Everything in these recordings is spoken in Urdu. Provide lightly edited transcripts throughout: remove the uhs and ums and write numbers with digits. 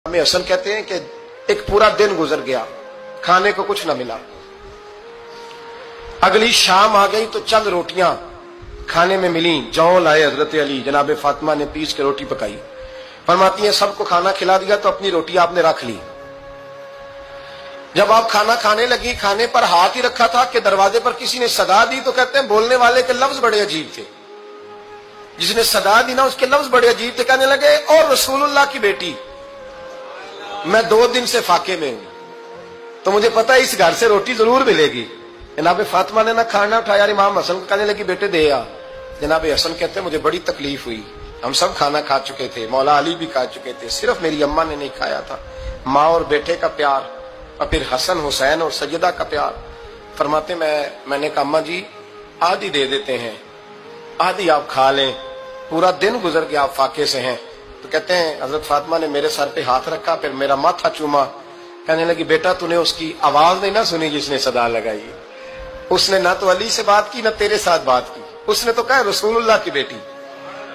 ہمیں حسن کہتے ہیں کہ ایک پورا دن گزر گیا، کھانے کو کچھ نہ ملا۔ اگلی شام آ گئی تو چند روٹیاں کھانے میں ملیں، جو لائے حضرت علی، جناب فاطمہ نے پیس کے روٹی پکائی۔ فرماتی ہیں سب کو کھانا کھلا دیا تو اپنی روٹی آپ نے رکھ لی۔ جب آپ کھانا کھانے لگی، کھانے پر ہاتھ ہی رکھا تھا کہ دروازے پر کسی نے صدا دی، تو کہتے ہیں بولنے والے کے لفظ بڑے عجیب تھے۔ جس نے صدا دی نا اس کے لفظ بڑے عجیب تھے، کہنے لگے اور رسول اللہ کی بیٹی، میں 2 دن سے فاقے میں ہوں، تو مجھے پتا ہے اس گھر سے روٹی ضرور ملے گی۔ جناب فاطمہ نے نہ کھانا اٹھایا، امام حسن کو کہنے لگی بیٹے دے آ۔ جناب حسن کہتے ہیں مجھے بڑی تکلیف ہوئی، ہم سب کھانا کھا چکے تھے، مولا علی بھی کھا چکے تھے، صرف میری اماں نے نہیں کھایا تھا۔ ماں اور بیٹے کا پیار، اور پھر حسن حسین اور سیدہ کا پیار۔ فرماتے میں نے کہا اماں جی آدھی دے دیتے ہیں، آدھی آپ کھا لیں، پورا دن گزر کے آپ فاقے سے ہیں۔ تو کہتے ہیں حضرت فاطمہ نے میرے سر پہ ہاتھ رکھا، پھر میرا ماتھا چوما، کہنے لگی بیٹا تو نے اس کی آواز نہیں نہ سنی جس نے صدا لگائی، اس نے نہ تو علی سے بات کی نہ تیرے ساتھ بات کی، اس نے تو کہا رسول اللہ کی بیٹی،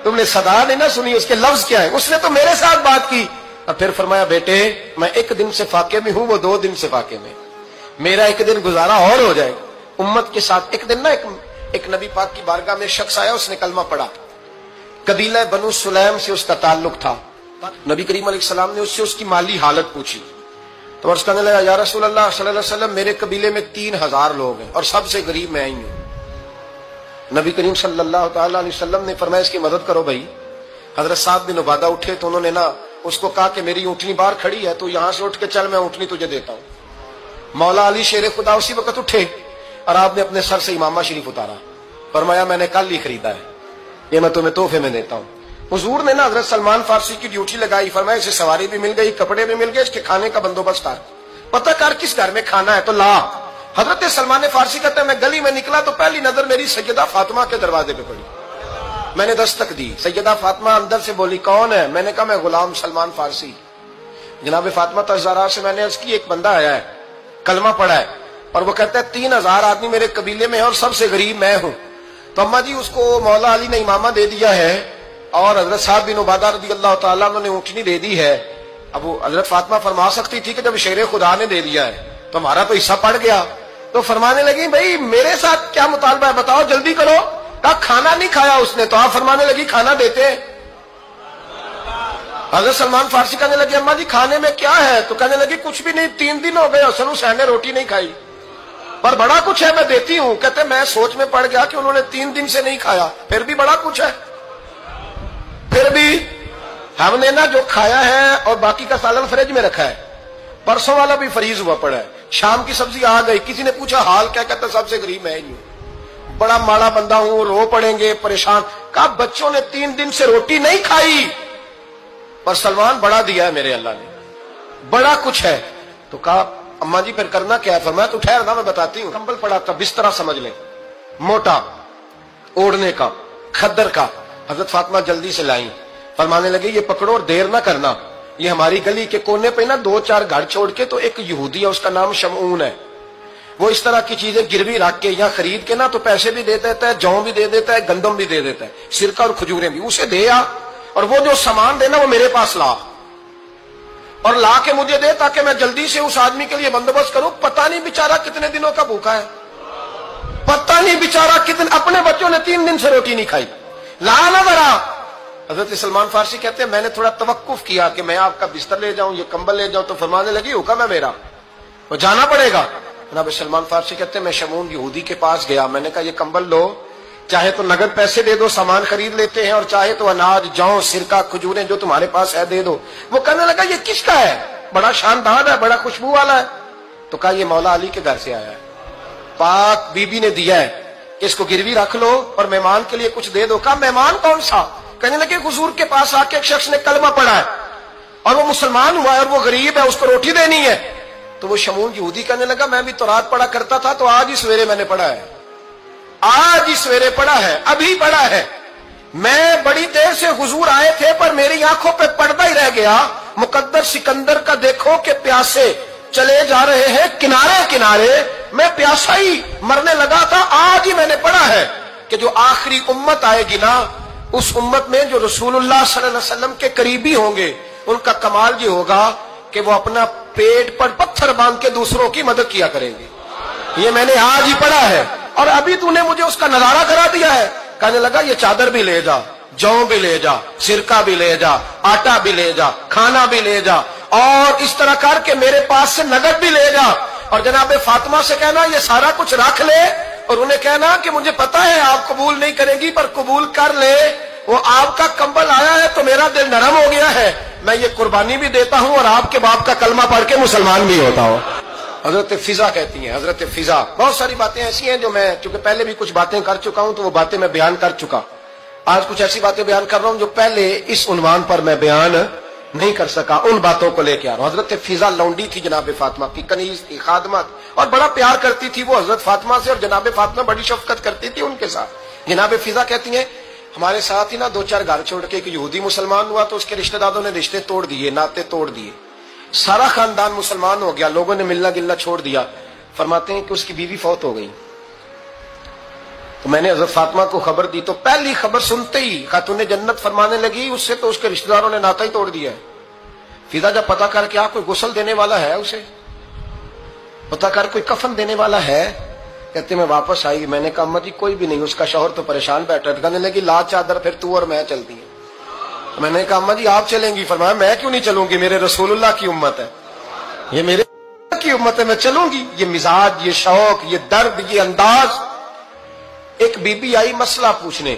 تم نے صدا نہیں نہ سنی، اس کے لفظ کیا ہے، اس نے تو میرے ساتھ بات کی۔ اور پھر فرمایا بیٹے میں 1 دن سے فاقے میں ہوں، وہ 2 دن سے فاقے میں، میرا 1 دن گزارا اور ہو جائے امت کے ساتھ۔ ایک دن نا ایک نبی پاک کی بارگاہ میں شخص آیا، اس نے کلمہ پڑھا، قبیلہ بنو سلیم سے اس کا تعلق تھا۔ نبی کریم علیہ السلام نے اس کی مالی حالت پوچھی، تو عرض کرنے لگا یا رسول اللہ صلی اللہ علیہ وسلم میرے قبیلے میں 3000 لوگ ہیں اور سب سے غریب میں ہی ہوں۔ نبی کریم صلی اللہ تعالی علیہ وسلم نے فرمایا اس کی مدد کرو بھائی۔ حضرت صاحب بن عبادہ اٹھے تو انہوں نے نا اس کو کہا کہ میری اونٹنی باہر کھڑی ہے، تو یہاں سے اٹھ کے چل، میں اونٹنی تجھے دیتا ہوں۔ مولا علی شیر خدا اسی وقت اٹھے اور آپ نے اپنے سر سے امامہ شریف اتارا، فرمایا میں نے کل ہی خریدا ہے، یہ میں تمہیں تحفے میں دیتا ہوں۔ حضور نے نا حضرت سلمان فارسی کی ڈیوٹی لگائی، فرمایا اسے سواری بھی مل گئی، کپڑے بھی مل گئے، اس کے کھانے کا بندوبست کر، پتہ کر کس گھر میں کھانا ہے تو لا۔ حضرت سلمان فارسی کہتے ہیں میں گلی میں نکلا تو پہلی نظر میری سیدہ فاطمہ کے دروازے پہ پڑی، میں نے دستک دی، سیدہ فاطمہ اندر سے بولی کون ہے؟ میں نے کہا میں غلام سلمان فارسی۔ جناب فاطمہ الزہرا سے میں نے عرض کی ایک بندہ آیا ہے، کلمہ پڑھا ہے، اور وہ کہتا ہے 3000 آدمی میرے قبیلے میں ہے اور سب سے غریب میں ہوں۔ تو اماں جی اس کو مولا علی نے امامہ دے دیا ہے اور حضرت صاحب بن عبادہ رضی اللہ تعالیٰ عنہ نے اونٹنی دے دی ہے۔ اب وہ حضرت فاطمہ فرما سکتی تھی کہ جب شیر خدا نے دے دیا ہے تو ہمارا تو حصہ پڑ گیا۔ تو فرمانے لگی بھائی میرے ساتھ کیا مطالبہ ہے بتاؤ جلدی کرو۔ کہا کھانا نہیں کھایا اس نے، تو آپ فرمانے لگی کھانا دیتے ہیں۔ حضرت سلمان فارسی کہنے لگے اماں جی کھانے میں کیا ہے؟ تو کہنے لگی کچھ بھی نہیں، 3 دن ہو گئے حسن حسین نے روٹی نہیں کھائی، پر بڑا کچھ ہے میں دیتی ہوں۔ کہتے میں سوچ میں پڑ گیا کہ انہوں نے 3 دن سے نہیں کھایا، پھر بھی بڑا کچھ ہے، پھر بھی ہم نے نا جو کھایا ہے اور باقی کا سالن فریج میں رکھا ہے، پرسوں والا بھی فریز ہوا پڑا ہے، شام کی سبزی آ گئی۔ کسی نے پوچھا حال کیا؟ کہتا سب سے غریب میں ہی ہوں، بڑا ماڑا بندہ ہوں، رو پڑیں گے پریشان۔ کہا بچوں نے 3 دن سے روٹی نہیں کھائی، پر سلمان بڑا دیا ہے میرے اللہ نے، بڑا کچھ ہے۔ تو کہا اماں جی پھر کرنا کیا ہے؟ فرمایا تو ٹھہر نا میں بتاتی ہوں۔ کمبل پڑا تھا، بسترا سمجھ لیں، موٹا اوڑھنے کا، کھدر کا۔ حضرت فاطمہ جلدی سے لائیں، فرمانے لگے یہ پکڑو اور دیر نہ کرنا، یہ ہماری گلی کے کونے پہ نا 2-4 گھر چھوڑ کے تو ایک یہودی ہے، اس کا نام شمعون ہے، وہ اس طرح کی چیزیں گروی رکھ کے یا خرید کے نا تو پیسے بھی دے دیتا ہے، جوں بھی دے دیتا ہے، گندم بھی دے دیتا ہے، سرکہ اور کھجوریں بھی، اسے دے آ، اور وہ جو سامان دینا وہ میرے پاس لا، اور لا کے مجھے دے تاکہ میں جلدی سے اس آدمی کے لیے بندوبست کروں۔ پتہ نہیں بیچارہ کتنے دنوں کا بھوکا ہے، پتہ نہیں بیچارہ کتنے، اپنے بچوں نے 3 دن سے روٹی نہیں کھائی، لا نہ ذرا۔ حضرت سلمان فارسی کہتے ہیں میں نے تھوڑا توقف کیا کہ میں آپ کا بستر لے جاؤں، یہ کمبل لے جاؤں، تو فرمانے لگی حکم ہے میرا، وہ جانا پڑے گا۔ جناب سلمان فارسی کہتے ہیں میں شمعون یہودی کے پاس گیا، میں نے کہا یہ کمبل لو، چاہے تو نقد پیسے دے دو سامان خرید لیتے ہیں، اور چاہے تو اناج جوں سرکہ کھجوریں جو تمہارے پاس ہے دے دو۔ وہ کہنے لگا یہ کس کا ہے؟ بڑا شاندار ہے، بڑا خوشبو والا ہے۔ تو کہا یہ مولا علی کے گھر سے آیا ہے، پاک بی بی نے دیا ہے، اس کو گروی رکھ لو اور مہمان کے لیے کچھ دے دو۔ کہا مہمان کون سا؟ کہنے لگے حضور کے پاس آ کے ایک شخص نے کلمہ پڑھا ہے اور وہ مسلمان ہوا ہے اور وہ غریب ہے، اس کو روٹی دینی ہے۔ تو وہ شمعون یہودی کہنے لگا میں بھی تو رات پڑھا کرتا تھا، تو آج ہی سویرے میں نے پڑھا ہے، آج ہی سویرے پڑھا ہے، ابھی پڑھا ہے، میں بڑی دیر سے حضور آئے تھے پر میری آنکھوں پہ پردہ ہی رہ گیا، مقدر سکندر کا دیکھو کہ پیاسے چلے جا رہے ہیں کنارے کنارے، میں پیاسا ہی مرنے لگا تھا، آج ہی میں نے پڑھا ہے کہ جو آخری امت آئے گی نا، اس امت میں جو رسول اللہ صلی اللہ علیہ وسلم کے قریبی ہوں گے ان کا کمال یہ ہوگا کہ وہ اپنا پیٹ پر پتھر باندھ کے دوسروں کی مدد کیا کریں گے. یہ میں نے آج ہی پڑھا ہے اور ابھی تو نے مجھے اس کا نظارہ کرا دیا ہے. کہنے لگا یہ چادر بھی لے جا, جو بھی لے جا, سرکہ بھی لے جا, آٹا بھی لے جا, کھانا بھی لے جا, اور اس طرح کر کے میرے پاس سے نقد بھی لے جا, اور جناب فاطمہ سے کہنا یہ سارا کچھ رکھ لے, اور انہیں کہنا کہ مجھے پتا ہے آپ قبول نہیں کریں گی پر قبول کر لے, وہ آپ کا کمبل آیا ہے تو میرا دل نرم ہو گیا ہے, میں یہ قربانی بھی دیتا ہوں اور آپ کے باپ کا کلمہ پڑھ کے مسلمان بھی ہوتا ہوں. حضرت فضا کہتی ہیں, حضرت فضا. بہت ساری باتیں ایسی ہیں جو میں چونکہ پہلے بھی کچھ باتیں کر چکا ہوں تو وہ باتیں میں بیان کر چکا. آج کچھ ایسی باتیں بیان کر رہا ہوں جو پہلے اس عنوان پر میں بیان نہیں کر سکا, ان باتوں کو لے کے آ رہا ہوں. حضرت فضا لونڈی تھی جناب فاطمہ کی, کنیز تھی, خادمہ تھی, اور بڑا پیار کرتی تھی وہ حضرت فاطمہ سے, اور جناب فاطمہ بڑی شفقت کرتی تھی ان کے ساتھ. جناب فضا کہتی ہیں ہمارے ساتھ ہی نا 2-4 گھر چھوڑ کے ایک یہودی مسلمان ہوا تو اس کے رشتہ داروں نے رشتے توڑ دیے, ناطے توڑ دیے, سارا خاندان مسلمان ہو گیا, لوگوں نے ملنا گلنا چھوڑ دیا. فرماتے ہیں کہ اس کی بیوی فوت ہو گئی. تو میں نے حضرت فاطمہ کو خبر دی تو پہلی خبر سنتے ہی خاتون جنت فرمانے لگی اس سے تو اس کے رشتہ داروں نے ناطا ہی توڑ دیا ہے. فضا جب پتا کر کے کوئی غسل دینے والا ہے, اسے پتا کر کوئی کفن دینے والا ہے, کہتے میں واپس آئی. میں نے کہا اماں جی کوئی بھی نہیں, اس کا شوہر تو پریشان بیٹھا ہے. کہنے لگی لا چادر پھر تو اور میں چلتی ہیں. میں نے کہا اماں جی آپ چلیں گی؟ فرمایا میں کیوں نہیں چلوں گی, میرے رسول اللہ کی امت ہے, یہ میرے کی امت ہے, میں چلوں گی. یہ مزاج, یہ شوق, یہ درد, یہ انداز. ایک بی بی آئی مسئلہ پوچھنے,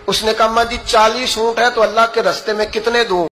اس نے کہا اماں جی 40 اونٹ ہے تو اللہ کے رستے میں کتنے دوں؟